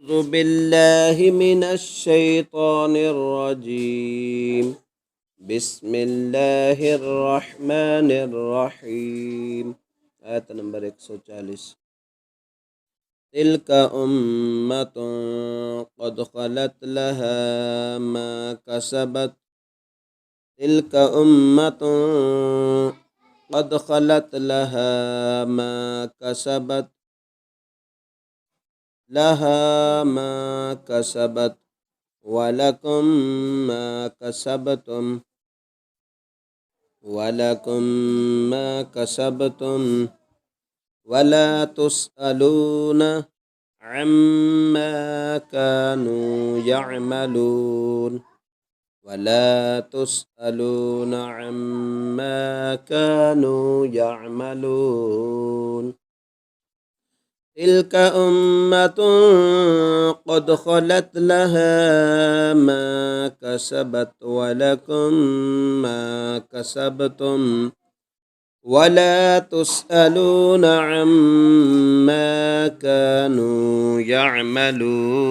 أعوذ بالله من الشيطان الرجيم. بسم الله الرحمن الرحيم. آية नंबर 140. تلك أمة قد خلت لها ما كسبت. تلك أمة قد خلت لها ما كسبت. لها ما كسبت ولكم ما كسبتم. ولكم ما كسبتم ولا تسألون عما كانوا يعملون. ولا تسألون عما كانوا يعملون. تلك أمة قد خلت لها ما كسبت ولكم ما كسبتم ولا تسألون عما كانوا يعملون.